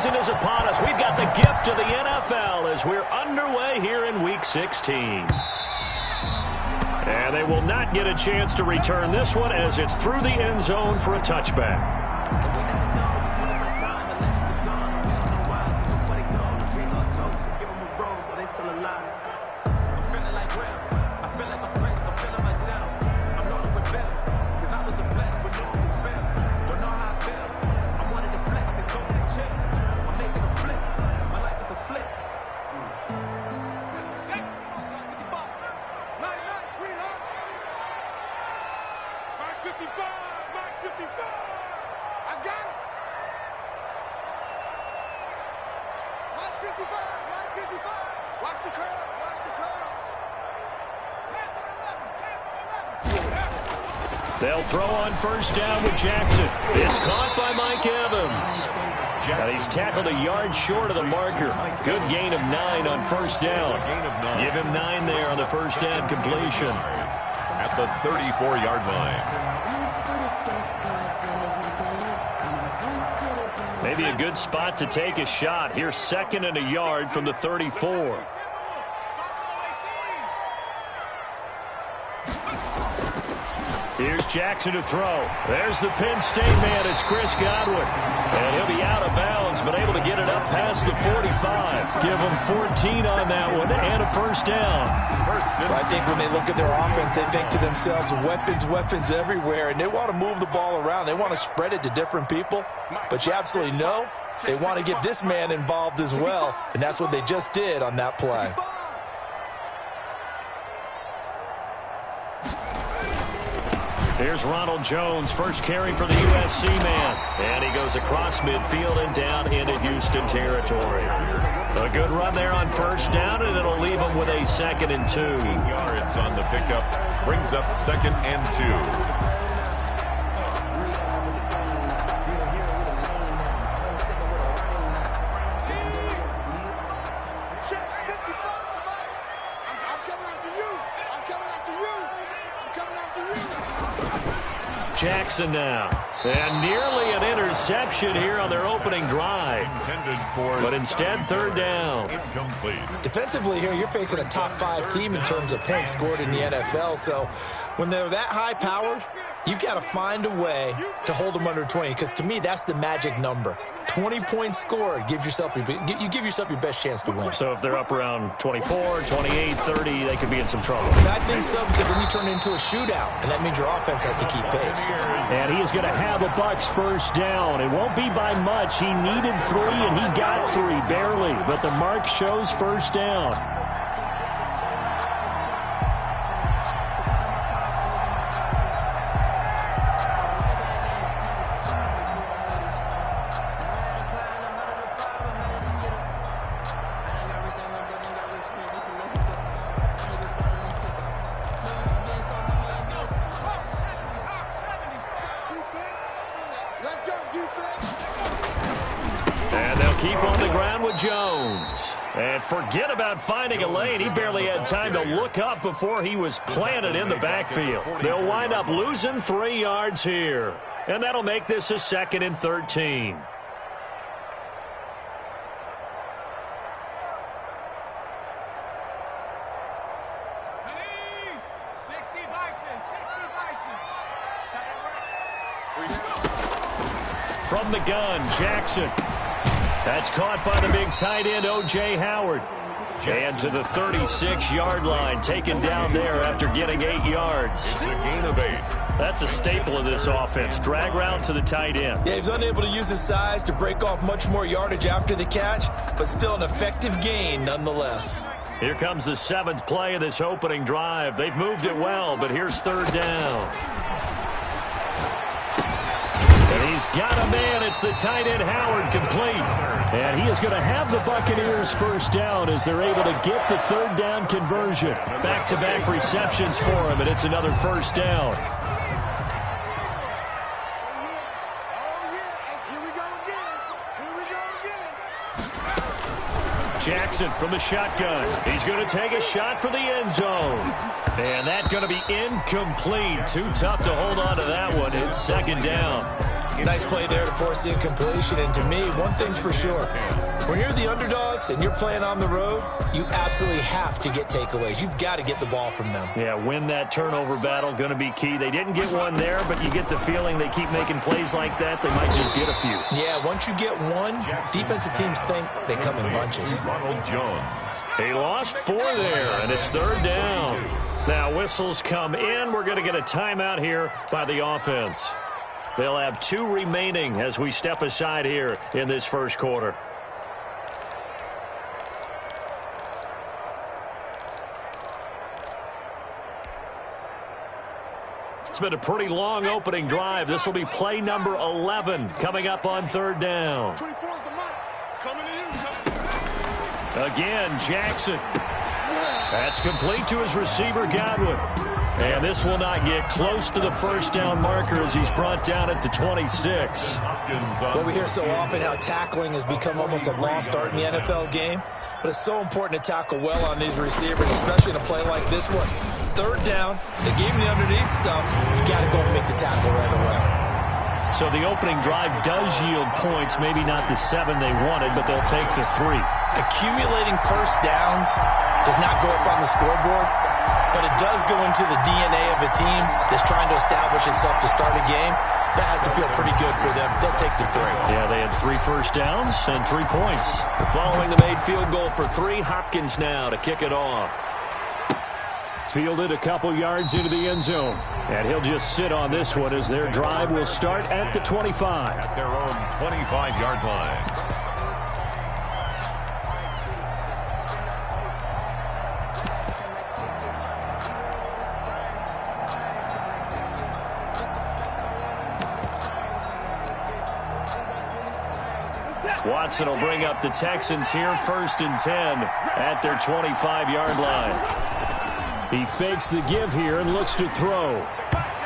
season is upon us. We've got the gift of the NFL as we're underway here in Week 16. And they will not get a chance to return this one as it's through the end zone for a touchback. They'll throw on first down with Jackson. It's caught by Mike Evans. And he's tackled a yard short of the marker. Good gain of 9 on first down. Give him 9 there on the first down completion. At the 34-yard line. Maybe a good spot to take a shot. Here's 2nd and a yard from the 34. Here's Jackson to throw. There's the Penn State man. It's Chris Godwin. And he'll be out of bounds, but able to get it up past the 45. Give them 14 on that one and a first down. I think when they look at their offense, they think to themselves, weapons everywhere, and they want to move the ball around. They want to spread it to different people, but you absolutely know they want to get this man involved as well, and that's what they just did on that play. Here's Ronald Jones, first carry for the USC man. And he goes across midfield and down into Houston territory. A good run there on first down, and it'll leave him with a 2nd and 2. Yards on the pickup. Brings up 2nd and 2. Jackson now. And nearly an interception here on their opening drive. But instead, 3rd down. Incomplete. Defensively here, you're facing a top 5 team in terms of points scored in the NFL. So when they're that high-powered, you've got to find a way to hold them under 20. Because to me, that's the magic number. 20 points scored, you give yourself your best chance to win. So if they're up around 24, 28, 30, they could be in some trouble. I think so, because then you turn it into a shootout, and that means your offense has to keep pace. And he is going to have a Bucs first down. It won't be by much. He needed 3, and he got 3, barely. But the mark shows first down. Jones. And forget about finding a lane. He barely had time to look up before he was planted in the backfield. They'll wind up losing 3 yards here. And that'll make this a 2nd and 13. From the gun, Jackson. That's caught by the big tight end, O.J. Howard. And to the 36-yard line, taken down there after getting 8 yards. It's a gain of 8. That's a staple of this offense. Drag route to the tight end. Yeah, he was unable to use his size to break off much more yardage after the catch, but still an effective gain nonetheless. Here comes the 7th play of this opening drive. They've moved it well, but here's 3rd down. And he's got a man. It's the tight end, Howard, complete. And he is going to have the Buccaneers first down as they're able to get the 3rd down conversion. Back-to-back receptions for him, and it's another first down. Jackson from the shotgun. He's going to take a shot for the end zone. And that's going to be incomplete. Too tough to hold on to that one. It's 2nd down. Nice play there to force the incompletion. And to me, one thing's for sure. When you're the underdogs and you're playing on the road, you absolutely have to get takeaways. You've got to get the ball from them. Yeah, win that turnover battle, going to be key. They didn't get one there, but you get the feeling they keep making plays like that, they might just get a few. Yeah, once you get one, defensive teams think they come in bunches. Ronald Jones. He lost 4 there, and it's 3rd down. Now whistles come in. We're going to get a timeout here by the offense. They'll have 2 remaining as we step aside here in this first quarter. It's been a pretty long opening drive. This will be play number 11 coming up on 3rd down. Again, Jackson. That's complete to his receiver, Godwin. And this will not get close to the first down marker as he's brought down at the 26. Well, we hear so often how tackling has become almost a lost art in the NFL game. But it's so important to tackle well on these receivers, especially in a play like this one. 3rd down, they gave him the underneath stuff. You got to go and make the tackle right away. So the opening drive does yield points, maybe not the 7 they wanted, but they'll take the 3. Accumulating first downs does not go up on the scoreboard, but it does go into the DNA of a team that's trying to establish itself to start a game. That has to feel pretty good for them. They'll take the 3. Yeah, they had 3 first downs and 3 points. Following the made field goal for 3, Hopkins now to kick it off. Fielded a couple yards into the end zone. And he'll just sit on this one as their drive will start at the 25. At their own 25-yard line. Watson will bring up the Texans here, 1st and 10 at their 25-yard line. He fakes the give here and looks to throw.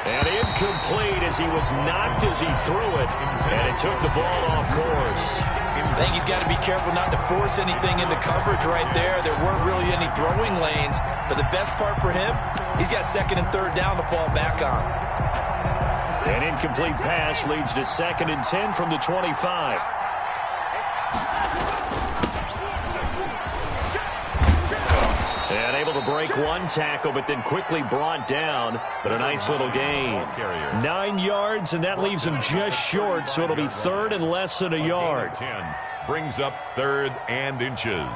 And incomplete as he was knocked as he threw it. And it took the ball off course. I think he's got to be careful not to force anything into coverage right there. There weren't really any throwing lanes. But the best part for him, he's got 2nd and 3rd down to fall back on. An incomplete pass leads to 2nd and 10 from the 25. And able to break one tackle, but then quickly brought down. But a nice little gain. 9 yards, and that leaves him just short, so it'll be 3rd and less than a yard. 10 brings up 3rd and inches.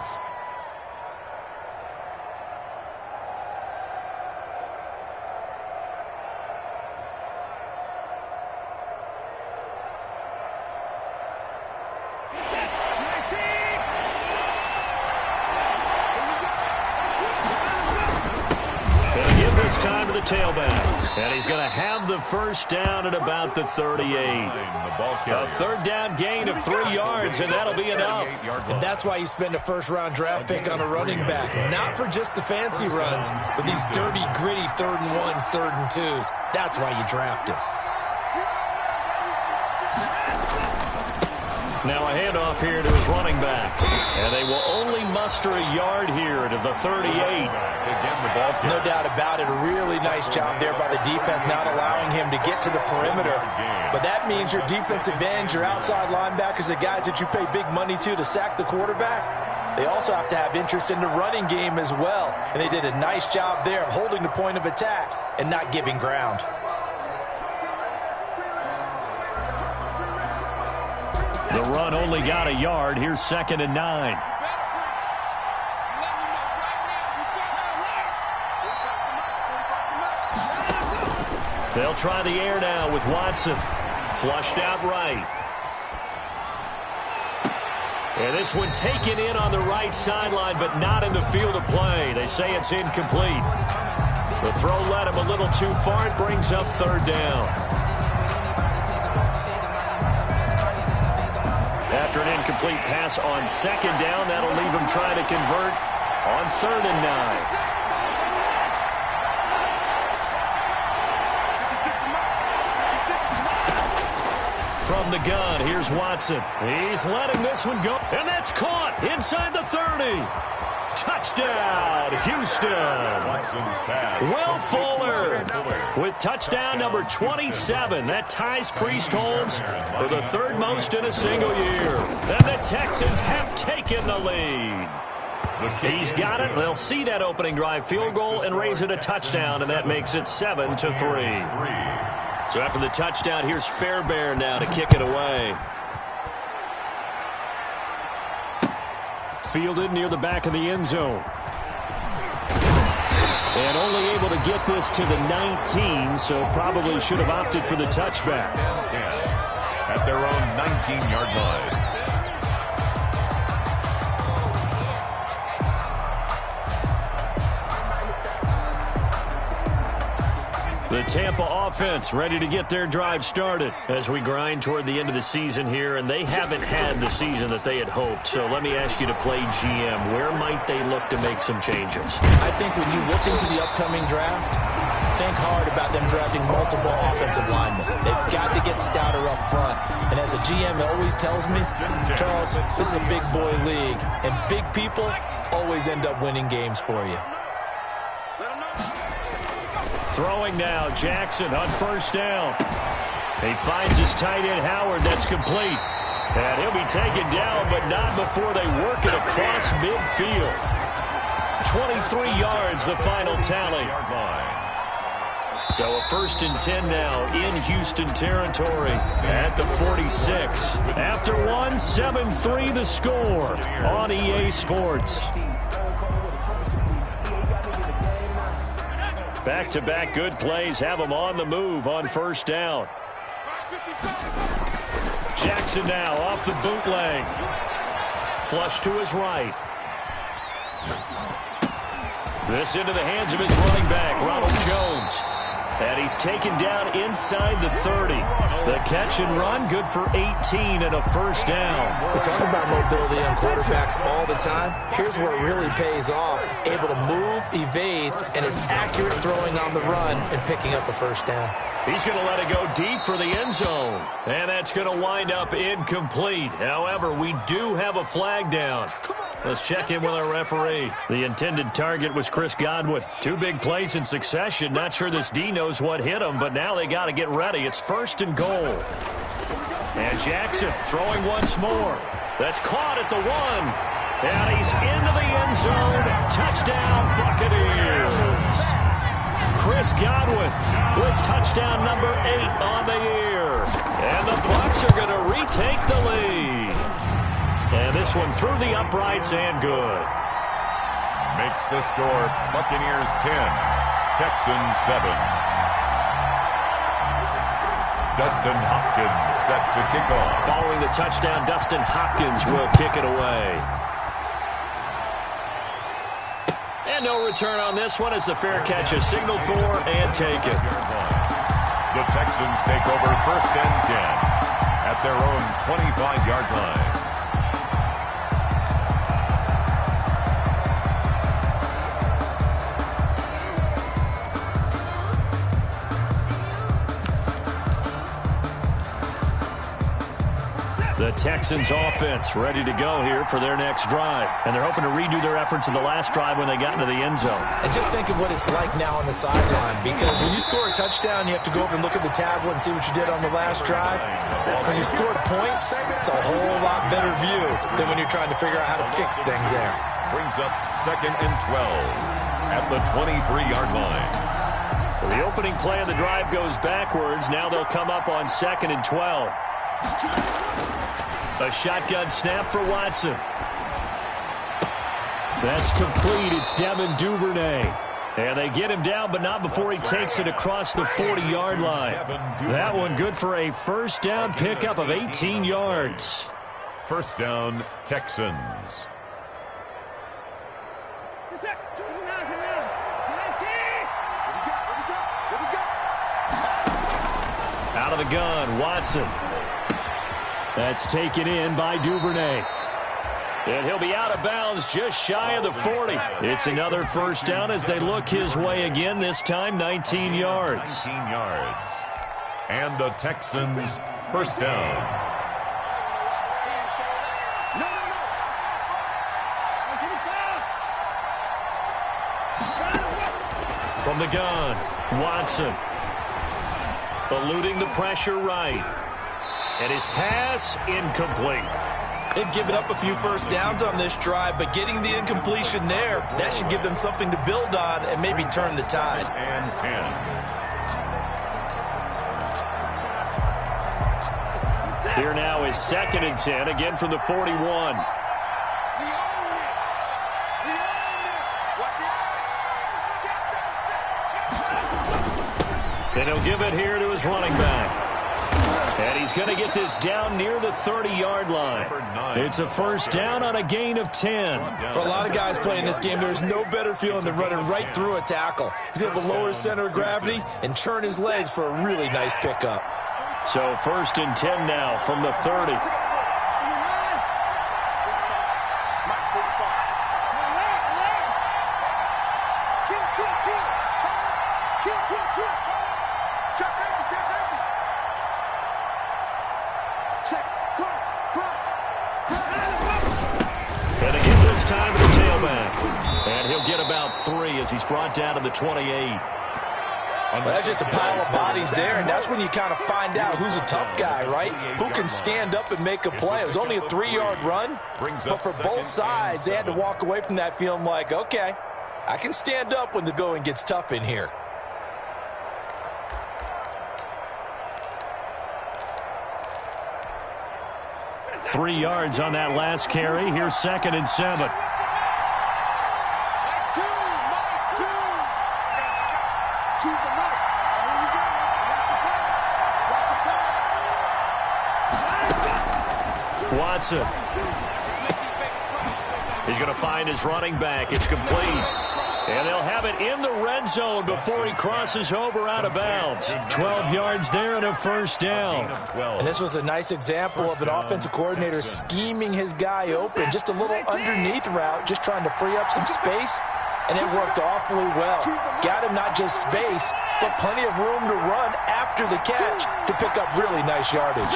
Tailback, and he's going to have the first down at about the 38. A 3rd down gain of 3 yards, and that'll be enough. And that's why you spend a first-round draft pick on a running back. Not for just the fancy runs, but these dirty, gritty 3rd and 1s, 3rd and 2s. That's why you draft him. Now a handoff here to his running back. And they will only muster a yard here to the 38. No doubt about it. A really nice job there by the defense, not allowing him to get to the perimeter. But that means your defensive ends, your outside linebackers, the guys that you pay big money to sack the quarterback, they also have to have interest in the running game as well. And they did a nice job there of holding the point of attack and not giving ground. The run only got a yard. Here's 2nd and 9. They'll try the air now with Watson. Flushed out right. And this one taken in on the right sideline, but not in the field of play. They say it's incomplete. The throw led him a little too far. It brings up 3rd down. After an incomplete pass on 2nd down, that'll leave him trying to convert on 3rd and 9. From the gun, here's Watson. He's letting this one go, and that's caught inside the 30. Touchdown, Houston. Will Fuller with touchdown number 27. That ties Priest Holmes for the third most in a single year. And the Texans have taken the lead. He's got it. They'll see that opening drive field goal and raise it a touchdown, and that makes it 7-3. So after the touchdown, here's Fairbairn now to kick it away. Fielded near the back of the end zone. And only able to get this to the 19, so probably should have opted for the touchback. At their own 19-yard line. The Tampa offense ready to get their drive started as we grind toward the end of the season here, and they haven't had the season that they had hoped. So let me ask you to play GM. Where might they look to make some changes? I think when you look into the upcoming draft, think hard about them drafting multiple offensive linemen. They've got to get stouter up front. And as a GM always tells me, Charles, this is a big boy league, and big people always end up winning games for you. Throwing now, Jackson on first down. He finds his tight end, Howard. That's complete. And he'll be taken down, but not before they work it across midfield. 23 yards, the final tally. So a 1st and 10 now in Houston territory at the 46. After one, 7-3 the score on EA Sports. Back-to-back good plays have them on the move on first down. Jackson now off the bootleg. Flush to his right. This into the hands of his running back, Ronald Jones. And he's taken down inside the 30. The catch and run, good for 18 and a first down. We talk about mobility on quarterbacks all the time. Here's where it really pays off. Able to move, evade, and is accurate throwing on the run and picking up a first down. He's going to let it go deep for the end zone. And that's going to wind up incomplete. However, we do have a flag down. Let's check in with our referee. The intended target was Chris Godwin. 2 big plays in succession. Not sure this D knows what hit him, but now they got to get ready. It's 1st and goal. And Jackson throwing once more. That's caught at the 1. And he's into the end zone. Touchdown, Buccaneers. Chris Godwin with touchdown number 8 on the year. And the Bucs are going to retake the lead. And this one through the uprights and good. Makes the score Buccaneers 10, Texans 7. Dustin Hopkins set to kick off. Following the touchdown, Dustin Hopkins will kick it away. And no return on this one as the fair catch is signaled for and taken. The Texans take over 1st and 10 at their own 25-yard line. The Texans offense ready to go here for their next drive. And they're hoping to redo their efforts in the last drive when they got into the end zone. And just think of what it's like now on the sideline, because when you score a touchdown, you have to go over and look at the tablet and see what you did on the last drive. When you scored points, it's a whole lot better view than when you're trying to figure out how to fix things there. Brings up 2nd and 12 at the 23-yard line. So the opening play of the drive goes backwards. Now they'll come up on 2nd and 12. A shotgun snap for Watson. That's complete. It's Devin Duvernay. And they get him down, but not before he takes it across the 40-yard line. That one good for a first down pickup of 18 yards. First down, Texans. Out of the gun, Watson. That's taken in by Duvernay. And he'll be out of bounds just shy of the 40. It's another first down as they look his way again, this time 19 yards. 19 yards. And the Texans first down. From the gun, Watson. Eluding the pressure right. And his pass incomplete. They've given up a few first downs on this drive, but getting the incompletion there, that should give them something to build on and maybe turn the tide. And 10. Here now is 2nd and 10, again from the 41. And he'll give it here to his running back. And he's going to get this down near the 30-yard line. It's a first down on a gain of 10. For a lot of guys playing this game, there's no better feeling than running right through a tackle. He's able to lower his center of gravity and turn his legs for a really nice pickup. So 1st and 10 now from the 30. And again this time to the tailback. And he'll get about 3 as he's brought down to the 28. Well, that's just a pile of bodies there, and that's when you kind of find out who's a tough guy, right? Who can stand up and make a play. It was only a 3-yard run, but for both sides, they had to walk away from that feeling like, okay, I can stand up when the going gets tough in here. Three yards on that last carry. Here's 2nd and 7. Watson. He's going to find his running back. It's complete. And they'll have it in the red zone before he crosses over out of bounds. 12 yards there and a first down. And this was a nice example of an offensive coordinator scheming his guy open. Just a little underneath route, just trying to free up some space. And it worked awfully well. Got him not just space, but plenty of room to run after the catch to pick up really nice yardage.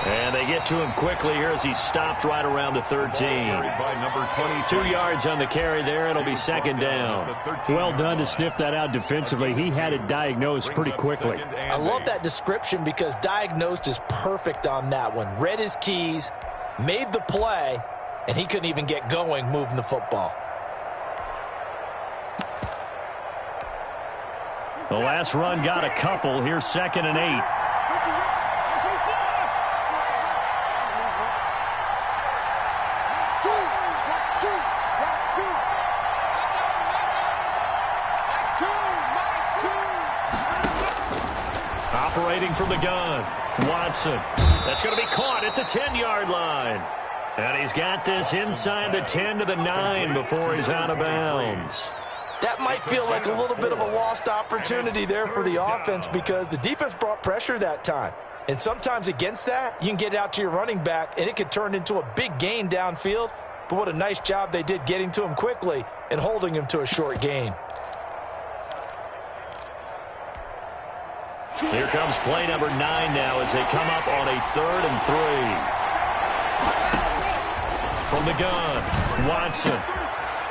And they get to him quickly here as he stopped right around the 13. 2 yards on the carry there. It'll be 2nd down. Well done to sniff that out defensively. He had it diagnosed pretty quickly. I love that description because diagnosed is perfect on that one. Read his keys, made the play, and he couldn't even get going moving the football. The last run got a couple. Here's 2nd and 8. Operating from the gun, Watson. That's going to be caught at the 10-yard line. And he's got this inside the 10 to the 9 before he's out of bounds. That might feel like a little bit of a lost opportunity there for the offense because the defense brought pressure that time. And sometimes against that, you can get it out to your running back, and it could turn into a big gain downfield. But what a nice job they did getting to him quickly and holding him to a short gain. Here comes play number 9 now as they come up on a 3rd and 3. From the gun, Watson.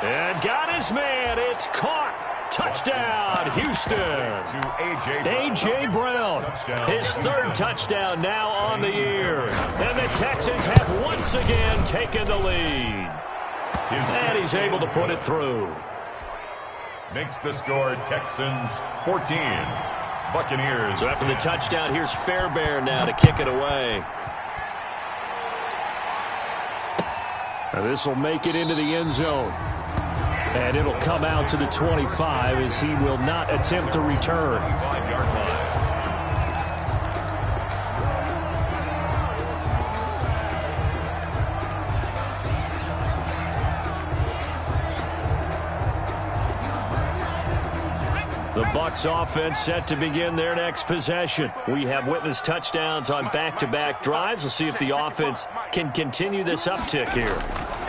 And got his man. It's caught. Touchdown, Houston. A.J. Brown. His 3rd touchdown now on the year. And the Texans have once again taken the lead. And he's able to put it through. Makes the score Texans 14. Buccaneers. So after the touchdown, here's Fairbairn now to kick it away. Now this will make it into the end zone. And it'll come out to the 25 as he will not attempt to return. 25-yard line. The Bucs offense set to begin their next possession. We have witnessed touchdowns on back-to-back drives. We'll see if the offense can continue this uptick here.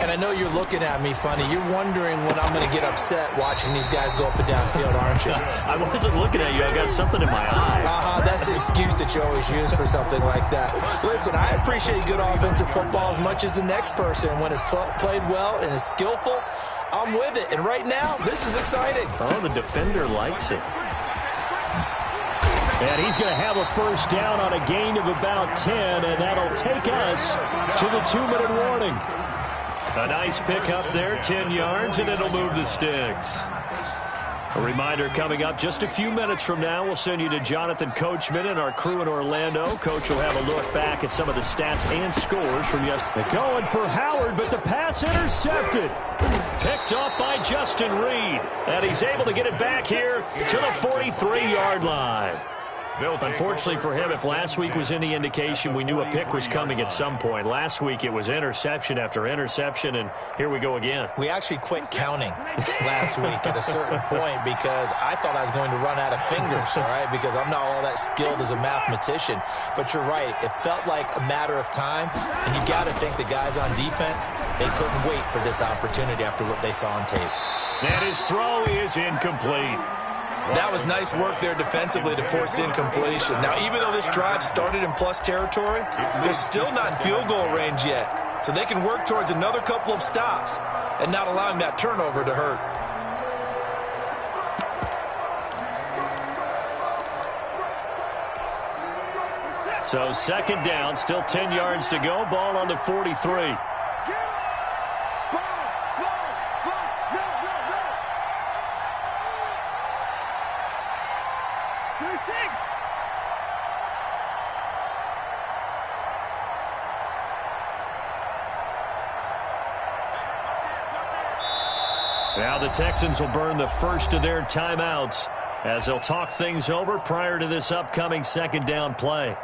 And I know you're looking at me funny. You're wondering when I'm going to get upset watching these guys go up and down field, aren't you? I wasn't looking at you. I got something in my eye. That's the excuse that you always use for something like that. Listen, I appreciate good offensive football as much as the next person when it's played well and is skillful. I'm with it. And right now, this is exciting. Oh, the defender likes it. And he's going to have a first down on a gain of about 10, and that'll take us to the 2-minute warning. A nice pick up there, 10 yards, and it'll move the sticks. A reminder coming up just a few minutes from now. We'll send you to Jonathan Coachman and our crew in Orlando. Coach will have a look back at some of the stats and scores from yesterday. They're going for Howard, but the pass intercepted. Picked off by Justin Reed. And he's able to get it back here to the 43-yard line. Unfortunately for him, if last week was any indication, we knew a pick was coming at some point. Last week it was interception after interception, and here we go again. We actually quit counting last week at a certain point because I thought I was going to run out of fingers, all right, because I'm not all that skilled as a mathematician. But you're right. It felt like a matter of time, and you got to think the guys on defense, they couldn't wait for this opportunity after what they saw on tape. And his throw is incomplete. That was nice work there defensively to force incompletion. Now, even though this drive started in plus territory, they're still not in field goal range yet. So they can work towards another couple of stops and not allowing that turnover to hurt. So second down, still 10 yards to go. Ball on the 43. Now the Texans will burn the first of their timeouts as they'll talk things over prior to this upcoming second down play.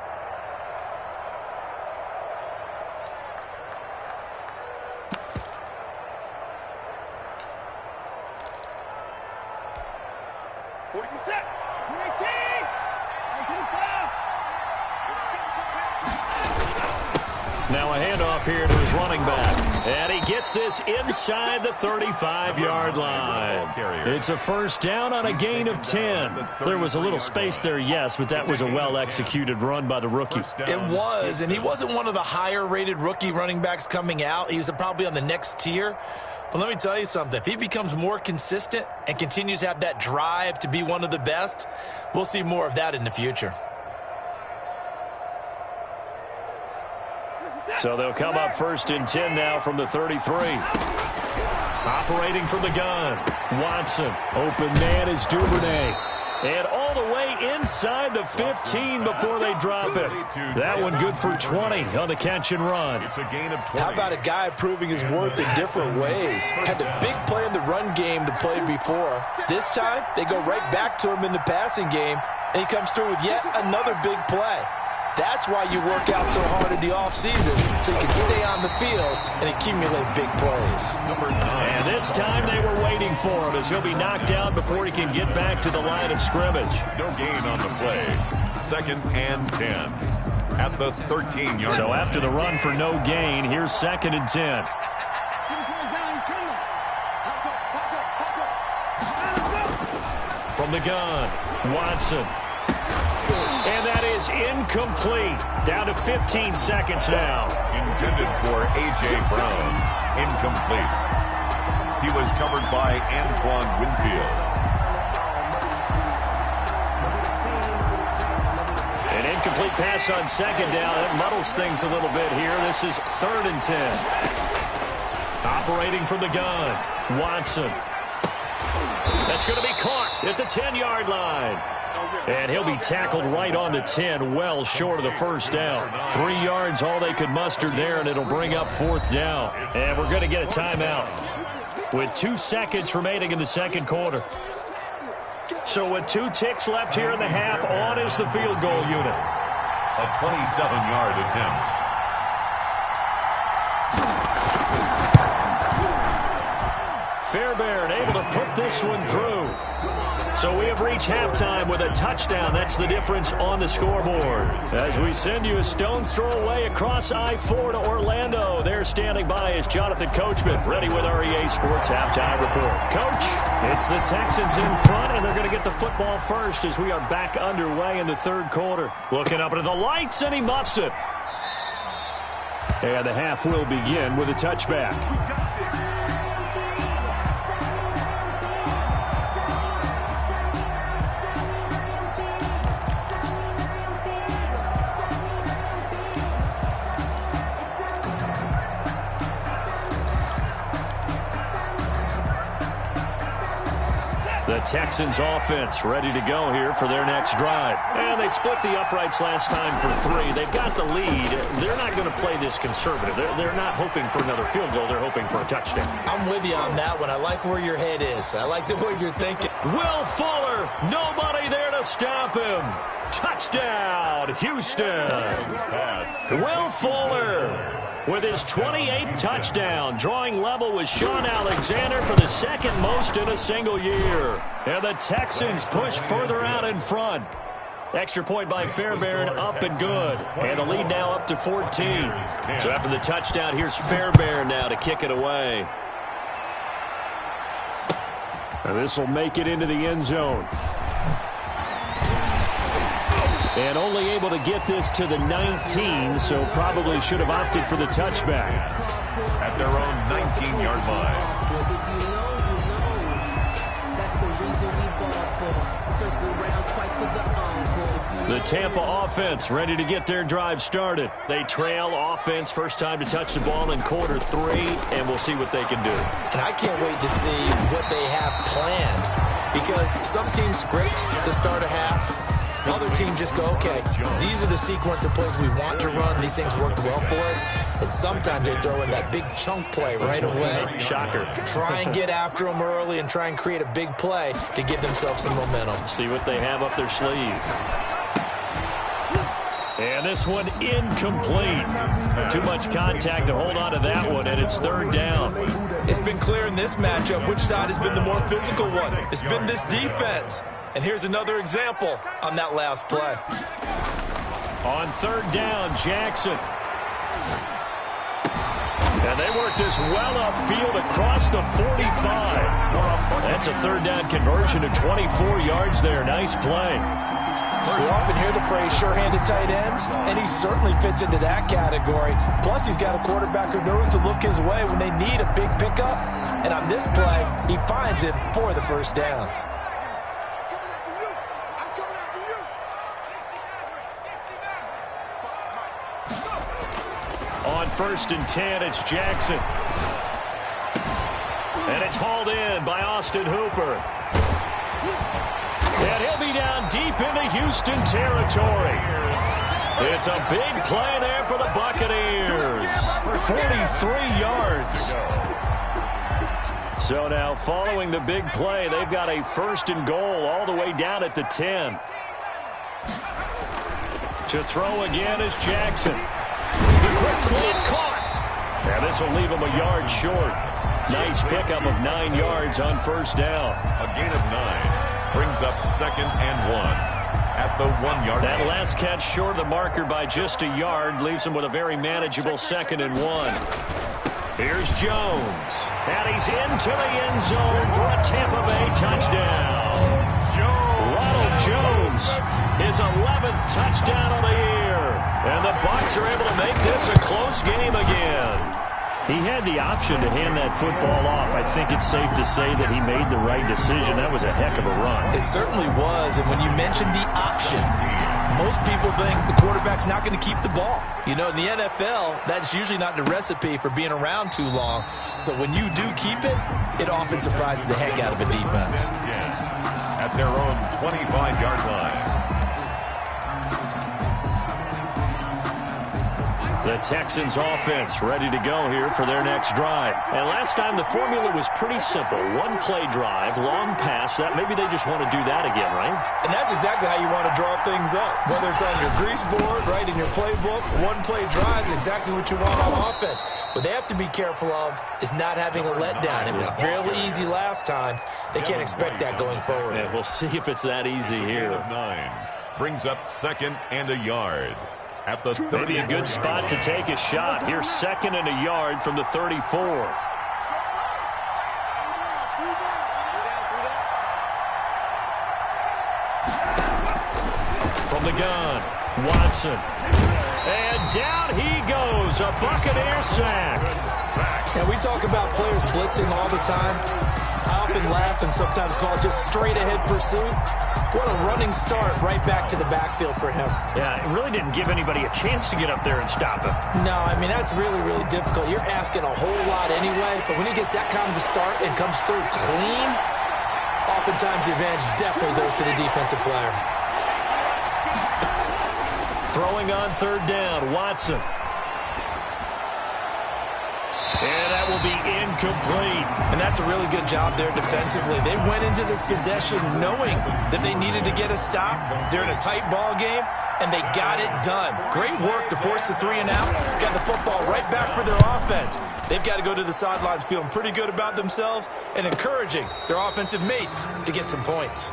Now a handoff here to his running back. And he gets this inside the 35-yard line. It's a first down on a gain of 10. There was a little space there, yes, but that was a well-executed run by the rookie. It was, and he wasn't one of the higher-rated rookie running backs coming out. He was probably on the next tier. But let me tell you something. If he becomes more consistent and continues to have that drive to be one of the best, we'll see more of that in the future. So they'll come up first and 10 now from the 33. Operating from the gun. Watson. Open man is Duvernay. And all the way inside the 15 before they drop it. That one good for 20 on the catch and run. It's a gain of 20. How about a guy proving his worth in different ways? Had the big play in the run game to play before. This time, they go right back to him in the passing game, and he comes through with yet another big play. That's why you work out so hard in the offseason, so you can stay on the field and accumulate big plays. Number 9. And this time they were waiting for him as he'll be knocked down before he can get back to the line of scrimmage. No gain on the play. Second and 10 at the 13-yard line. So after the run for no gain, here's second and 10. From the gun, Watson. And that is incomplete. Down to 15 seconds now. Intended for A.J. Brown. Incomplete. He was covered by Antoine Winfield. An incomplete pass on second down. That muddles things a little bit here. This is third and 10. Operating from the gun, Watson. That's going to be caught at the 10-yard line. And he'll be tackled right on the 10, well short of the first down. 3 yards, all they could muster there, and it'll bring up fourth down. And we're going to get a timeout with 2 seconds remaining in the second quarter. So with 2 ticks left here in the half, on is the field goal unit. A 27-yard attempt. Fairbairn able to put this one through. So we have reached halftime with a touchdown. That's the difference on the scoreboard. As we send you a stone's throw away across I-4 to Orlando. There standing by is Jonathan Coachman, ready with our EA Sports Halftime Report. Coach, it's the Texans in front, and they're going to get the football first as we are back underway in the third quarter. Looking up at the lights, and he muffs it. And the half will begin with a touchback. The Texans offense ready to go here for their next drive. And they split the uprights last time for 3. They've got the lead. They're not going to play this conservative. They're not hoping for another field goal. They're hoping for a touchdown. I'm with you on that one. I like where your head is. I like the way you're thinking. Will Fuller, nobody there to stop him. Touchdown, Houston. Will Fuller with his 28th touchdown, drawing level with Sean Alexander for the second most in a single year. And the Texans push further out in front. Extra point by Fairbairn, up and good. And the lead now up to 14. So after the touchdown, here's Fairbairn now to kick it away. And this will make it into the end zone. And only able to get this to the 19, so probably should have opted for the touchback. At their own 19-yard line. The Tampa offense ready to get their drive started. They trail offense, first time to touch the ball in quarter 3, and we'll see what they can do. And I can't wait to see what they have planned, because some teams script to start a half. Other teams just go, okay, these are the sequence of plays we want to run. These things worked well for us. And sometimes they throw in that big chunk play right away. Shocker. Try and get after them early and try and create a big play to give themselves some momentum. See what they have up their sleeve. And this one incomplete. Too much contact to hold on to that one, and it's third down. It's been clear in this matchup which side has been the more physical one. It's been this defense. And here's another example on that last play. On third down, Jackson. And they work this well upfield across the 45. That's a third down conversion to 24 yards there. Nice play. We often hear the phrase sure-handed tight ends, and he certainly fits into that category. Plus, he's got a quarterback who knows to look his way when they need a big pickup. And on this play, he finds it for the first down. On 1st and 10, it's Jackson. And it's hauled in by Austin Hooper. And he'll be down deep into Houston territory. It's a big play there for the Buccaneers. 43 yards. So now following the big play, they've got a 1st and goal all the way down at the 10. To throw again is Jackson. The quick slant caught. And this will leave him a yard short. Nice pickup of 9 yards on first down. A gain of 9 brings up 2nd and 1 at the 1-yard line. That last catch short of the marker by just a yard leaves him with a very manageable 2nd and 1. Here's Jones. And he's into the end zone for a Tampa Bay touchdown. Ronald Jones, his 11th touchdown of the year. And the Bucs are able to make this a close game again. He had the option to hand that football off. I think it's safe to say that he made the right decision. That was a heck of a run. It certainly was. And when you mentioned the option, most people think the quarterback's not going to keep the ball. You know, in the NFL, that's usually not the recipe for being around too long. So when you do keep it, it often surprises the heck out of a defense. At their own 25-yard line. The Texans offense ready to go here for their next drive. And last time the formula was pretty simple. One play drive, long pass. That maybe they just want to do that again, right? And that's exactly how you want to draw things up. Whether it's on your grease board, right, in your playbook, one play drive is exactly what you want on offense. What they have to be careful of is not having a letdown. It was fairly easy last time. They can't expect that going forward. Yeah, we'll see if it's that easy here. 9 brings up 2nd and a yard. At the maybe a good spot to take a shot. Here's 2nd and a yard from the 34. From the gun, Watson. And down he goes, a Buccaneer sack. And we talk about players blitzing all the time. I often laugh and sometimes call it just straight-ahead pursuit. What a running start right back to the backfield for him. Yeah, it really didn't give anybody a chance to get up there and stop him. No, I mean, that's really, really difficult. You're asking a whole lot anyway, but when he gets that kind of a start and comes through clean, Oftentimes, the advantage definitely goes to the defensive player. Throwing on third down, Watson. And that will be incomplete. And that's a really good job there defensively. They went into this possession knowing that they needed to get a stop. They're in a tight ball game, and they got it done. Great work to force the 3 and out. Got the football right back for their offense. They've got to go to the sidelines feeling pretty good about themselves and encouraging their offensive mates to get some points.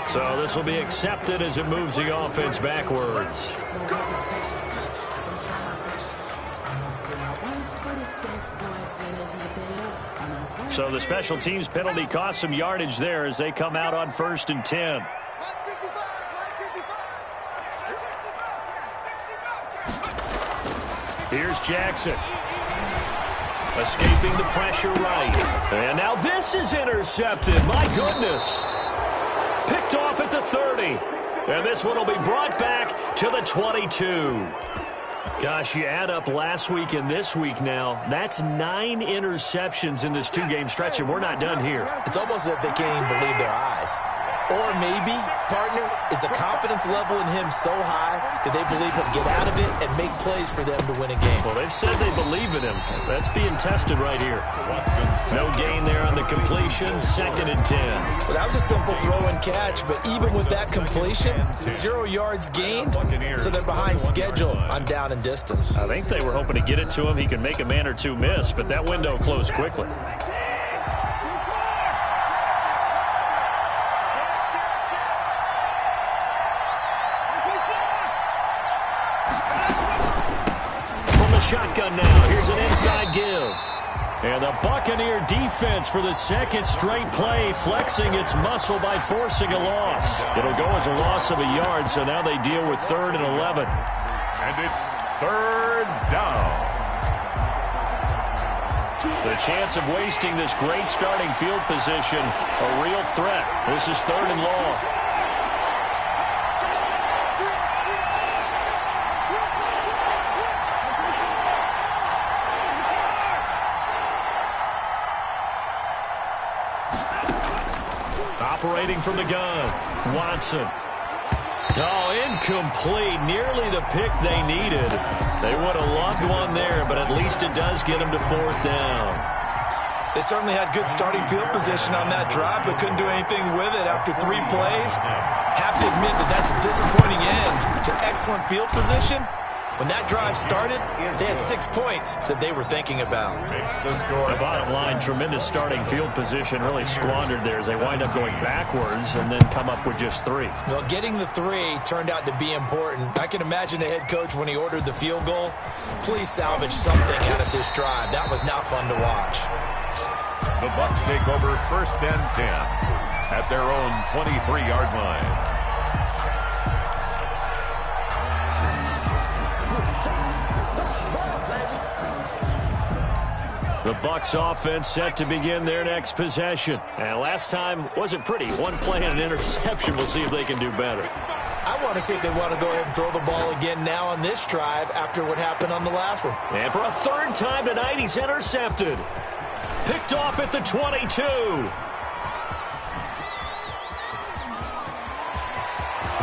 So this will be accepted as it moves the offense backwards. So the special teams penalty cost some yardage there as they come out on 1st and 10. Here's Jackson. Escaping the pressure right. And now this is intercepted. My goodness. Picked off at the 30. And this one will be brought back to the 22. Gosh, you add up last week and this week now, that's 9 interceptions in this 2-game stretch, and we're not done here. It's almost as if they can't even believe their eyes. Or maybe, partner, is the confidence level in him so high that they believe he'll get out of it and make plays for them to win a game. Well, they've said they believe in him. That's being tested right here. No gain there on the completion, 2nd and 10. Well, that was a simple throw and catch, but even with that completion, 0 yards gained, so they're behind schedule on down and distance. I think they were hoping to get it to him. He could make a man or two miss, but that window closed quickly. Shotgun now. Here's an inside give. And the Buccaneer defense for the 2nd straight play, flexing its muscle by forcing a loss. It'll go as a loss of a yard, so now they deal with 3rd and 11. And it's 3rd down. The chance of wasting this great starting field position, a real threat. This is 3rd and long. Operating from the gun, Watson. Oh, incomplete. Nearly the pick they needed. They would have loved one there, but at least it does get them to 4th down. They certainly had good starting field position on that drive, but couldn't do anything with it after 3 plays. Have to admit that that's a disappointing end to excellent field position. When that drive started, they had 6 points that they were thinking about. The bottom line, tremendous starting field position, really squandered there as they wind up going backwards and then come up with just 3. Well, getting the 3 turned out to be important. I can imagine the head coach when he ordered the field goal. Please salvage something out of this drive. That was not fun to watch. The Bucs take over 1st and 10 at their own 23-yard line. The Bucs offense set to begin their next possession. And last time wasn't pretty. 1 play and an interception. We'll see if they can do better. I want to see if they want to go ahead and throw the ball again now on this drive after what happened on the last one. And for a 3rd time tonight, he's intercepted. Picked off at the 22.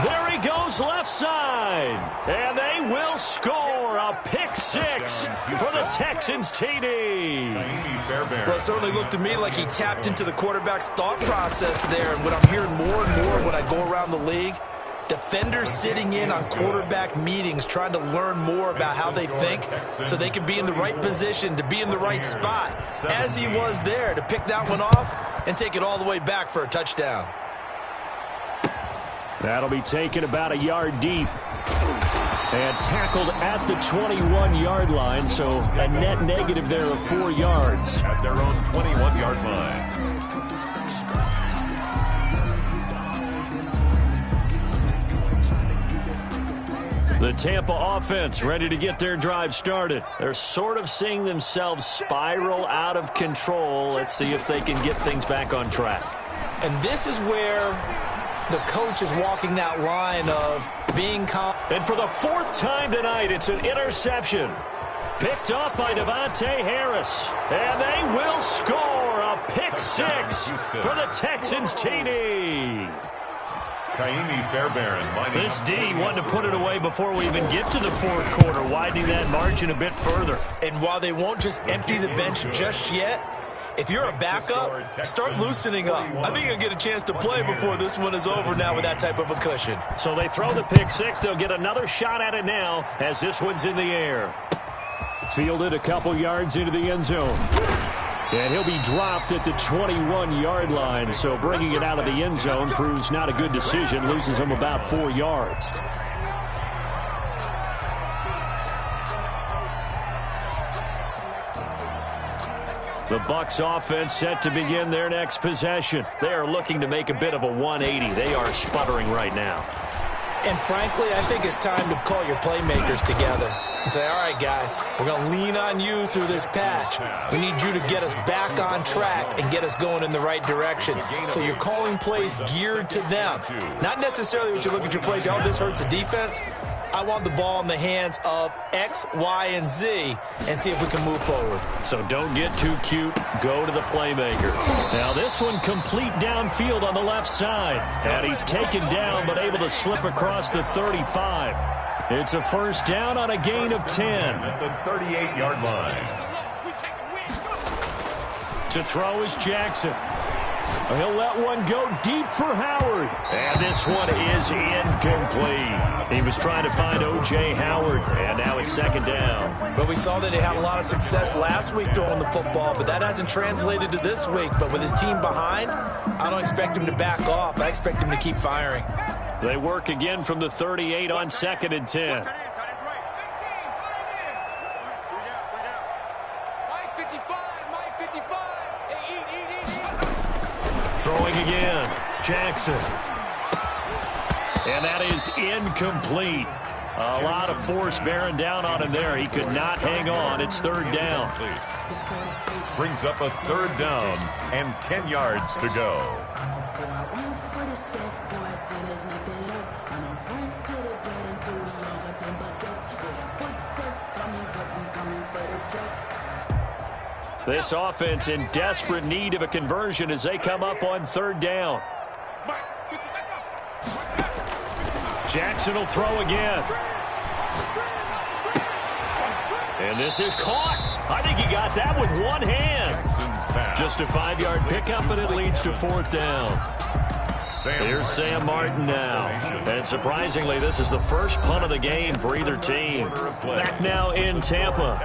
There he goes left side. And they will score a pick 6 for the Texans TD. Well, it certainly looked to me like he tapped into the quarterback's thought process there. And what I'm hearing more and more when I go around the league, defenders sitting in on quarterback meetings trying to learn more about how they think so they can be in the right position to be in the right spot, as he was there to pick that one off and take it all the way back for a touchdown. That'll be taken about a yard deep. And tackled at the 21-yard line, so a net negative there of 4 yards. At their own 21-yard line. The Tampa offense ready to get their drive started. They're sort of seeing themselves spiral out of control. Let's see if they can get things back on track. And this is where the coach is walking that line of being calm. And for the 4th time tonight, it's an interception. Picked up by Devontae Harris. And they will score a pick six for the Texans TD. This D wanted to put it away before we even get to the fourth quarter, widening that margin a bit further. And while they won't just empty the bench just yet, if you're a backup, start loosening up. I think you'll get a chance to play before this one is over now with that type of a cushion. So they throw the pick six. They'll get another shot at it now as this one's in the air. Fielded a couple yards into the end zone. And he'll be dropped at the 21-yard line, so bringing it out of the end zone proves not a good decision, loses him about 4 yards. The Bucs offense set to begin their next possession. They are looking to make a bit of a 180. They are sputtering right now. And frankly, I think it's time to call your playmakers together and say, all right, guys, we're going to lean on you through this patch. We need you to get us back on track and get us going in the right direction. So you're calling plays geared to them. Not necessarily when you look at your plays, oh, this hurts the defense. I want the ball in the hands of X, Y, and Z and see if we can move forward. So don't get too cute. Go to the playmakers. Now this one complete downfield on the left side. And he's taken down but able to slip across the 35. It's a first down on a gain of 10. At the 38-yard line. To throw is Jackson. He'll let one go deep for Howard. And this one is incomplete. He was trying to find O.J. Howard, and now it's second down. But we saw that he had a lot of success last week throwing the football, but that hasn't translated to this week. But with his team behind, I don't expect him to back off. I expect him to keep firing. They work again from the 38 on 2nd and 10. Throwing again, Jackson. And that is incomplete. A lot of force bearing down on him there. He could not hang on. It's third down. Brings up a third down and 10 yards to go. This offense in desperate need of a conversion as they come up on third down. Jackson will throw again. And this is caught. I think he got that with one hand. Just a 5-yard pickup, and it leads to fourth down. Here's Sam Martin now. And surprisingly, this is the first punt of the game for either team. Back now in Tampa.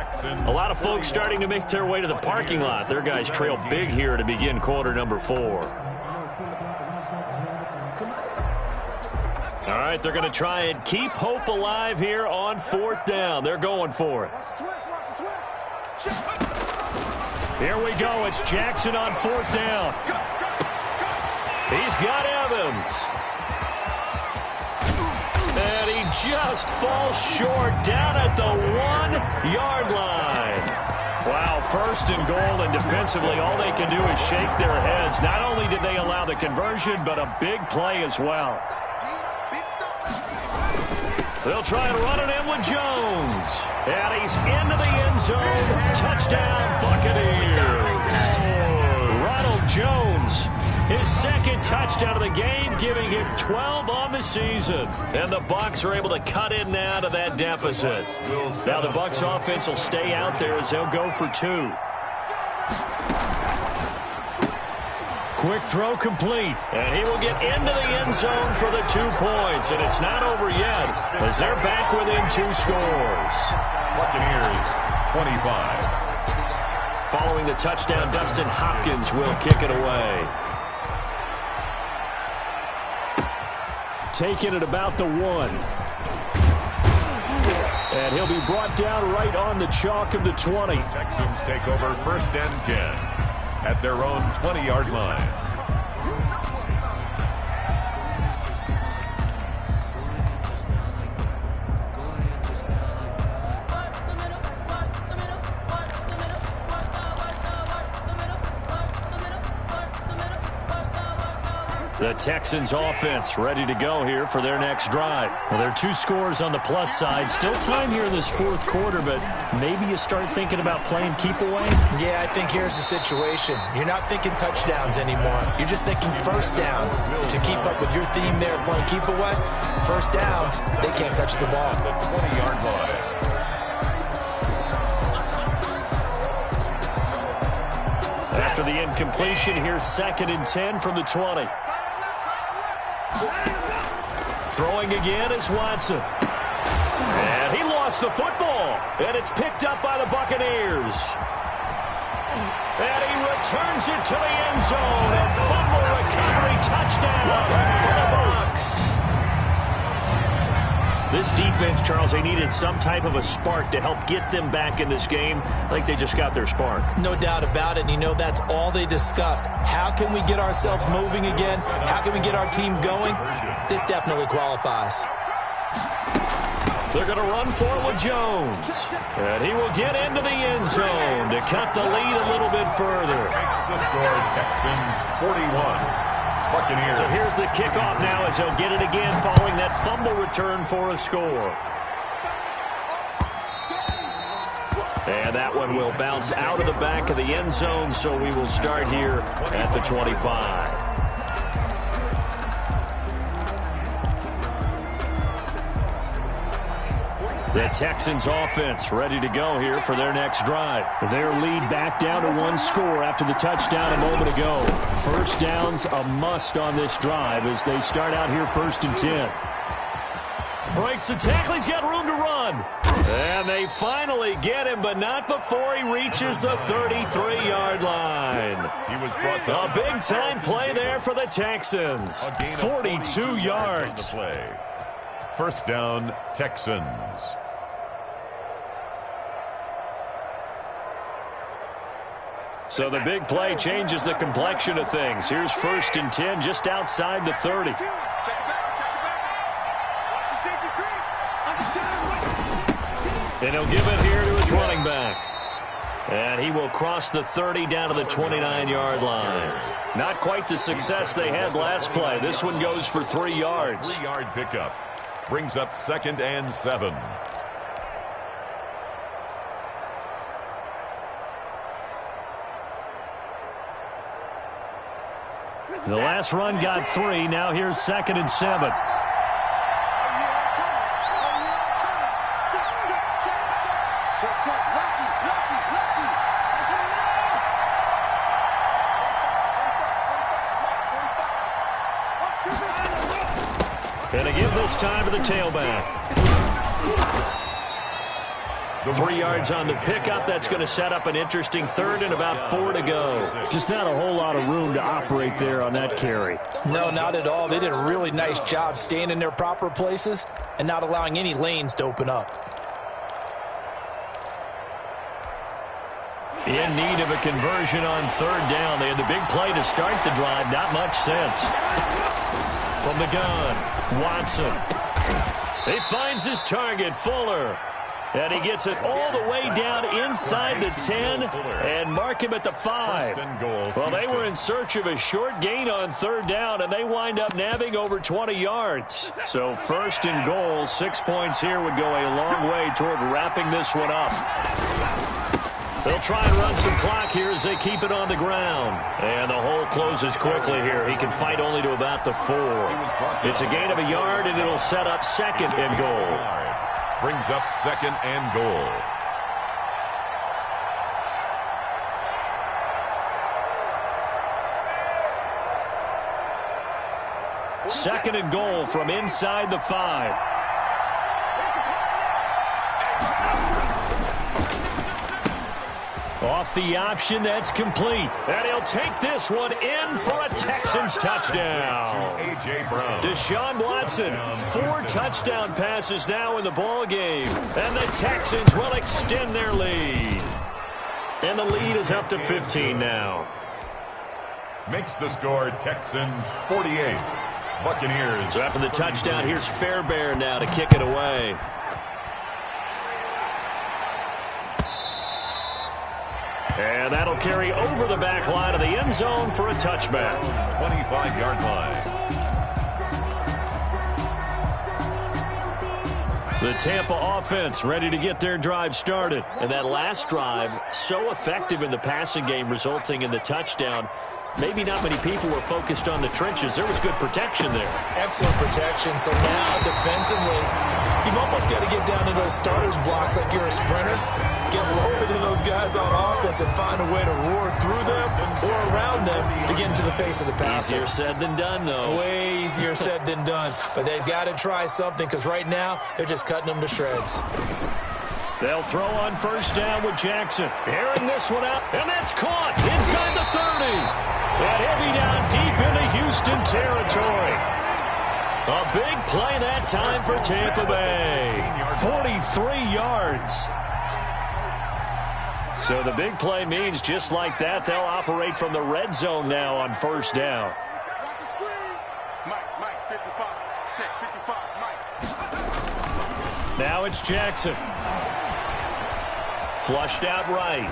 A lot of folks starting to make their way to the parking lot. Their guys trail big here to begin quarter number 4. All right, they're going to try and keep hope alive here on fourth down. They're going for it. Here we go. It's Jackson on fourth down. He's got Evans. And he just falls short down at the 1-yard line. Wow, first and goal, and defensively all they can do is shake their heads. Not only did they allow the conversion, but a big play as well. They'll try and run it in with Jones. And he's into the end zone. Touchdown, Buccaneers. Ronald Jones, his second touchdown of the game, giving him 12 on the season. And the Bucs are able to cut in now to that deficit. Now the Bucs offense will stay out there as they'll go for 2. Quick throw complete, and he will get into the end zone for the 2 points. And it's not over yet as they're back within 2 scores. Buccaneers 25. Following the touchdown, Dustin Hopkins will kick it away. Taking it about the 1. And he'll be brought down right on the chalk of the 20. Texans take over first and 10 at their own 20-yard line. The Texans offense ready to go here for their next drive. Well, there are 2 scores on the plus side. Still time here in this 4th quarter, but maybe you start thinking about playing keep away? Yeah, I think here's the situation. You're not thinking touchdowns anymore. You're just thinking first downs. To keep up with your theme there, playing keep away, first downs, they can't touch the ball. The 20-yard line. After the incompletion, here's 2nd and 10 from the 20. Throwing again is Watson. And he lost the football. And it's picked up by the Buccaneers. And he returns it to the end zone. A fumble recovery touchdown for the Bucs. This defense, Charles, they needed some type of a spark to help get them back in this game. I think they just got their spark. No doubt about it. And you know, that's all they discussed. How can we get ourselves moving again? How can we get our team going? This definitely qualifies. They're going to run forward Jones. And he will get into the end zone to cut the lead a little bit further. Makes the score Texans 41. Buccaneers. So here's the kickoff now as he'll get it again following that fumble return for a score. And that one will bounce out of the back of the end zone, so we will start here at the 25. The Texans offense ready to go here for their next drive. Their lead back down to 1 score after the touchdown a moment ago. First downs a must on this drive as they start out here 1st and 10. Breaks the tackle. He's got room to run. And they finally get him, but not before he reaches the 33-yard line. He was brought down. A big-time play there for the Texans. 42 yards. First down, Texans. So the big play changes the complexion of things. Here's 1st and 10 just outside the 30. And he'll give it here to his running back. And he will cross the 30 down to the 29-yard line. Not quite the success they had last play. This one goes for 3 yards. 3-yard pickup. Brings up 2nd and 7. The last run got 3. Now here's 2nd and 7. And again this time to the tailback. 3 yards on the pickup. That's going to set up an interesting 3rd and about 4 to go. Just not a whole lot of room to operate there on that carry. No, not at all. They did a really nice job staying in their proper places and not allowing any lanes to open up. In need of a conversion on 3rd down. They had the big play to start the drive. Not much sense. From the gun, Watson. He finds his target, Fuller. And he gets it all the way down inside the 10 and mark him at the 5. Well, they were in search of a short gain on 3rd down, and they wind up nabbing over 20 yards. So 1st and goal, 6 points here would go a long way toward wrapping this one up. They'll try and run some clock here as they keep it on the ground. And the hole closes quickly here. He can fight only to about the 4. It's a gain of a yard, and it'll set up 2nd and goal. Brings up 2nd and goal. Second and goal from inside the 5. Off the option, that's complete. And he'll take this one in for a Texans touchdown. A.J. Brown. Deshaun Watson, 4 touchdown passes now in the ball game. And the Texans will extend their lead. And the lead is up to 15 now. Makes the score Texans 48. Buccaneers. So after the touchdown, here's Fairbairn now to kick it away. And that'll carry over the back line of the end zone for a touchback. 25-yard line. The Tampa offense ready to get their drive started. And that last drive, so effective in the passing game, resulting in the touchdown. Maybe not many people were focused on the trenches. There was good protection there. Excellent protection. So now, defensively, you've almost got to get down to those starters blocks like you're a sprinter. Get lower than those guys on offense and find a way to roar through them or around them to get into the face of the passer. Easier said than done, though. Way easier said than done. But they've got to try something because right now they're just cutting them to shreds. They'll throw on first down with Jackson. Airing this one out, and that's caught inside the 30. And heavy down deep into Houston territory. A big play that time for Tampa Bay. 43 yards. So the big play means just like that, they'll operate from the red zone now on first down. Mike, 55. Check, 55, Mike. Now it's Jackson. Flushed out right.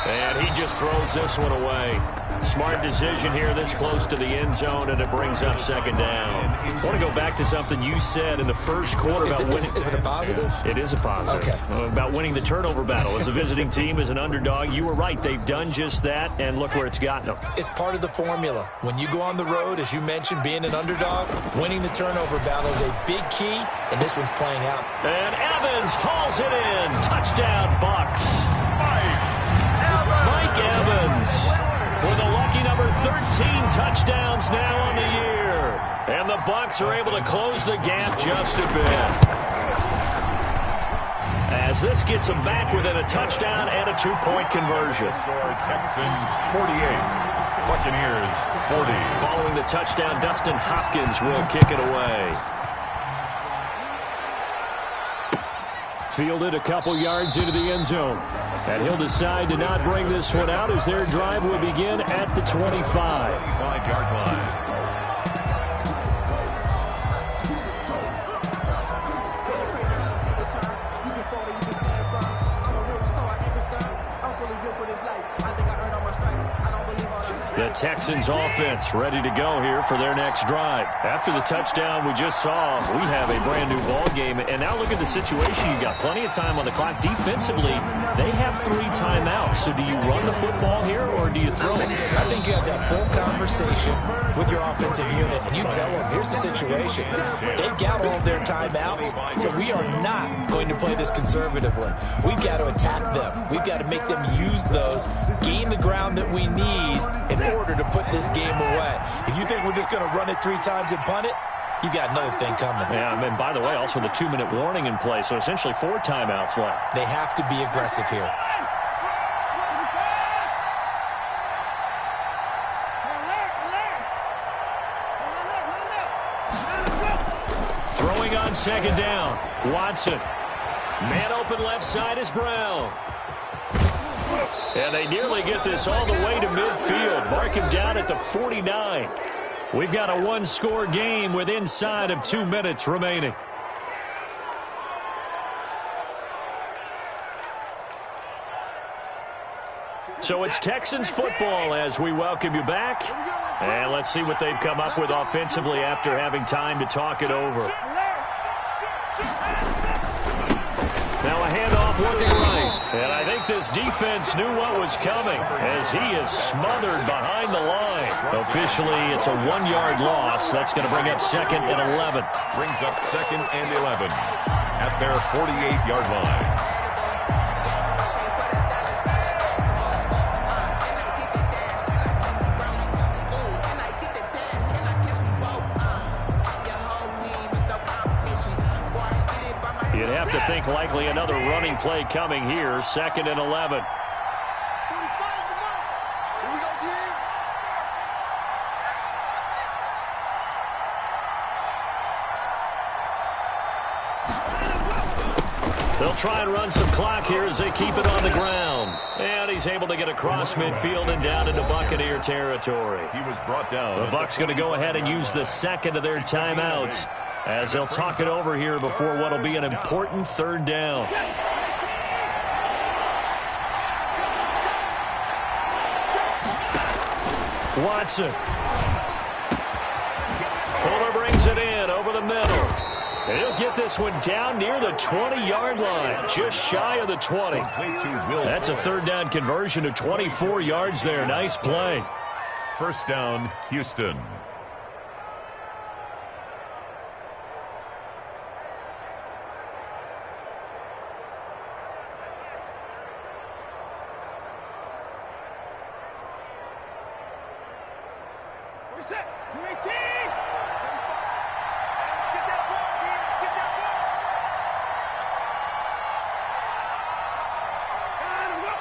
And he just throws this one away. Smart decision here this close to the end zone, and it brings up second down. I want to go back to something you said in the first quarter about winning. Is it a positive? It is a positive. Okay. About winning the turnover battle. As a visiting team, as an underdog, you were right. They've done just that, and look where it's gotten them. It's part of the formula. When you go on the road, as you mentioned, being an underdog, winning the turnover battle is a big key, and this one's playing out. And Evans hauls it in. Touchdown, Bucs. Mike Evans. With a lucky number 13 touchdowns now on the year. And the Bucs are able to close the gap just a bit. As this gets them back within a touchdown and a 2-point conversion. Texans 48. Buccaneers 40. Following the touchdown, Dustin Hopkins will kick it away. Fielded a couple yards into the end zone. And he'll decide to not bring this one out as their drive will begin at the 25. 5-yard line. The Texans offense ready to go here for their next drive. After the touchdown we just saw, we have a brand new ball game. And now look at the situation. You've got plenty of time on the clock. Defensively, they have 3 timeouts. So do you run the football here or do you throw it? I think you have that full conversation with your offensive unit, and you tell them, here's the situation. They've got all of their timeouts, so we are not going to play this conservatively. We've got to attack them. We've got to make them use those, gain the ground that we need in order to put this game away. If you think we're just going to run it 3 times and punt it, you got another thing coming. Yeah, and by the way, also the 2-minute warning in play, so essentially 4 timeouts left. They have to be aggressive here. Throwing on second down, Watson. Man open left side is Brown. And they nearly get this all the way to midfield. Mark him down at the 49. We've got a 1-score game with inside of 2 minutes remaining. So it's Texans football as we welcome you back. And let's see what they've come up with offensively after having time to talk it over. Now a handoff looking right. And I think this defense knew what was coming as he is smothered behind the line. Officially, it's a 1-yard loss. That's going to bring up 2nd and 11. Brings up 2nd and 11 at their 48-yard line. You'd have to think likely another running play coming here. 2nd and 11. They'll try and run some clock here as they keep it on the ground. And he's able to get across midfield and down into Buccaneer territory. He was brought down. The Bucs going to go ahead and use the 2nd of their timeouts as they'll talk it over here before what will be an important 3rd down. Watson. Fuller brings it in over the middle. And he'll get this one down near the 20-yard line, just shy of the 20. That's a third down conversion to 24 yards there. Nice play. First down, Houston.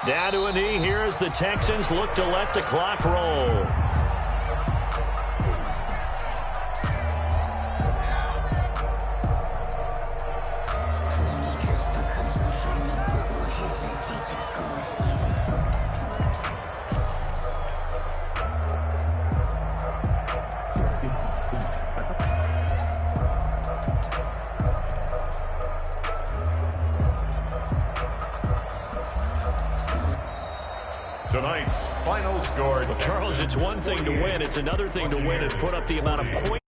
Down to a knee here as the Texans look to let the clock roll. Tonight's final score. Well, Charles, it's one thing to win. It's another thing to win and put up the amount of points.